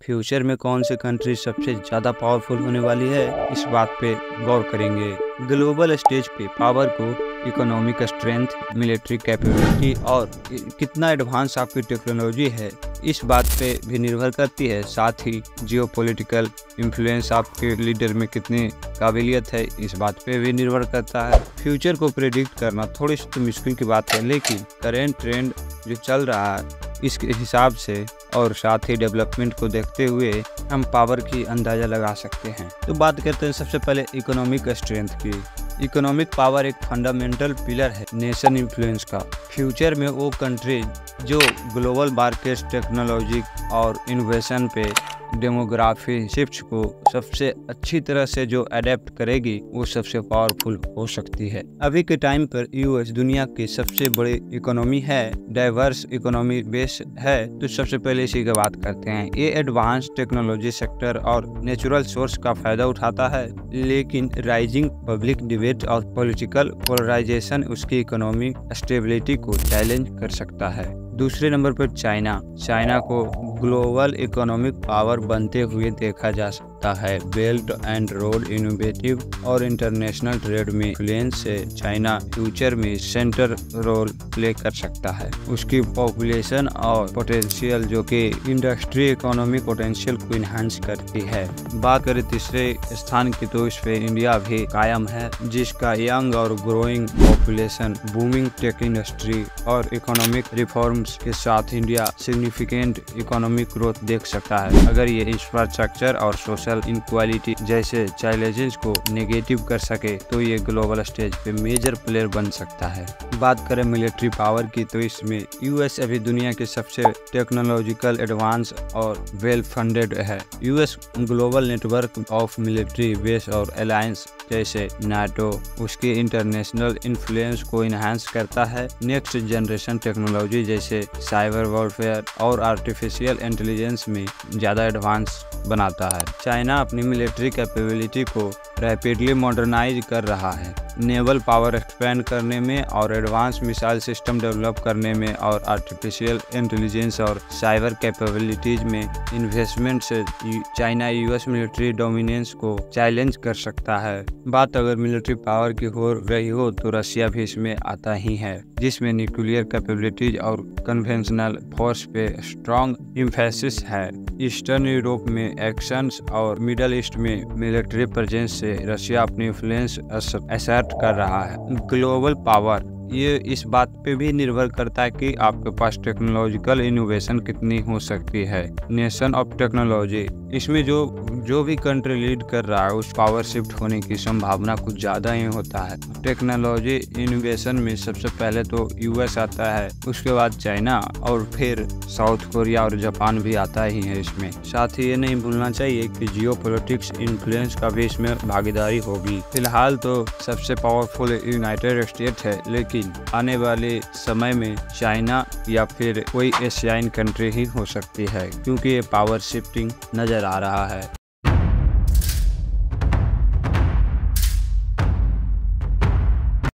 Future में कौन सी country सबसे ज़्यादा पावरफुल होने वाली है, इस बात पे गौर करेंगे। ग्लोबल स्टेज पे पावर को इकोनॉमिक स्ट्रेंथ, मिलिट्री कैपेबिलिटी और कितना एडवांस आपकी टेक्नोलॉजी है, इस बात पे भी निर्भर करती है। साथ ही जियोपॉलिटिकल इन्फ्लुएंस, आपके लीडर में कितनी काबिलियत है, इस बात पे भी निर्भर करता है। फ्यूचर को प्रेडिक्ट करना थोड़ी सी तो मुश्किल की बात है, लेकिन करेंट ट्रेंड जो चल रहा है इसके हिसाब से और साथ ही डेवलपमेंट को देखते हुए हम पावर की अंदाज़ा लगा सकते हैं। तो बात करते हैं सबसे पहले इकोनॉमिक स्ट्रेंथ की। इकोनॉमिक पावर एक फंडामेंटल पिलर है नेशन इन्फ्लुएंस का। फ्यूचर में वो कंट्री जो ग्लोबल मार्केट, टेक्नोलॉजी और इनोवेशन पे, डेमोग्राफी शिफ्ट को सबसे अच्छी तरह से जो अडेप्ट करेगी वो सबसे पावरफुल हो सकती है। अभी के टाइम पर यूएस दुनिया की सबसे बड़ी इकोनॉमी है, डाइवर्स इकोनॉमी बेस है। तो सबसे पहले इसी की बात करते हैं। ये एडवांस टेक्नोलॉजी सेक्टर और नेचुरल सोर्स का फायदा उठाता है, लेकिन राइजिंग पब्लिक डिबेट और पॉलिटिकल पोलराइजेशन उसकी इकोनॉमी स्टेबिलिटी को चैलेंज कर सकता है। दूसरे नंबर पर चाइना को ग्लोबल इकोनॉमिक पावर बनते हुए देखा जा सकता है। बेल्ट एंड रोड इनोवेटिव और इंटरनेशनल ट्रेड में इन्फ्लुएंस से चाइना फ्यूचर में सेंटर रोल प्ले कर सकता है। उसकी पॉपुलेशन और पोटेंशियल जो कि इंडस्ट्री इकोनॉमिक पोटेंशियल को इन्हांस करती है। बात करें तीसरे स्थान की तो इस पे इंडिया भी कायम है, जिसका यंग और growing population, booming tech industry और इकोनॉमिक रिफॉर्म्स के साथ इंडिया सिग्निफिकेंट इकोनॉमिक ग्रोथ देख सकता है। अगर ये इंफ्रास्ट्रक्चर और सोशल इनक्वालिटी जैसे चैलेंजेस को नेगेटिव कर सके तो ये ग्लोबल स्टेज पे मेजर प्लेयर बन सकता है। बात करें मिलिट्री पावर की तो इसमें यूएस अभी दुनिया के सबसे टेक्नोलॉजिकल एडवांस और वेल फंडेड है। US global network of military base और अलायंस जैसे नाटो उसके इंटरनेशनल इन्फ्लुएंस को इन्हांस करता है। नेक्स्ट जनरेशन टेक्नोलॉजी जैसे साइबर वॉरफेयर और आर्टिफिशियल इंटेलिजेंस में ज़्यादा एडवांस बनाता है। चाइना अपनी मिलिट्री कैपेबिलिटी को रैपिडली मॉडर्नाइज कर रहा है, नेवल पावर एक्सपेंड करने में और एडवांस मिसाइल सिस्टम डेवलप करने में और आर्टिफिशियल इंटेलिजेंस और साइबर कैपेबिलिटीज में इन्वेस्टमेंट से चाइना यूएस मिलिट्री डोमिनेंस को चैलेंज कर सकता है। बात अगर मिलिट्री पावर की हो रही हो तो रशिया भी इसमें आता ही है, जिसमें न्यूक्लियर कैपेबिलिटीज और कन्वेंशनल फोर्स पे स्ट्रॉन्ग एम्फेसिस है। ईस्टर्न यूरोप में एक्शंस और मिडल ईस्ट में मिलिट्री प्रेजेंस से रशिया अपनी इन्फ्लुएंस असर्ट कर रहा है। ग्लोबल पावर ये इस बात पे भी निर्भर करता है कि आपके पास टेक्नोलॉजिकल इनोवेशन कितनी हो सकती है। नेशन ऑफ टेक्नोलॉजी, इसमें जो भी कंट्री लीड कर रहा है उस पावर शिफ्ट होने की संभावना कुछ ज़्यादा ही होता है। टेक्नोलॉजी इनोवेशन में सबसे पहले तो यूएस आता है, उसके बाद चाइना और फिर साउथ कोरिया और जापान भी आता ही है इसमें। साथ ही ये नहीं भूलना चाहिए कि जियोपॉलिटिक्स इन्फ्लुएंस का भी इसमें भागीदारी होगी। फिलहाल तो सबसे पावरफुल यूनाइटेड स्टेट है, लेकिन आने वाले समय में चाइना या फिर कोई एशियाई कंट्री ही हो सकती है, क्योंकि ये पावर शिफ्टिंग नजर आ रहा है।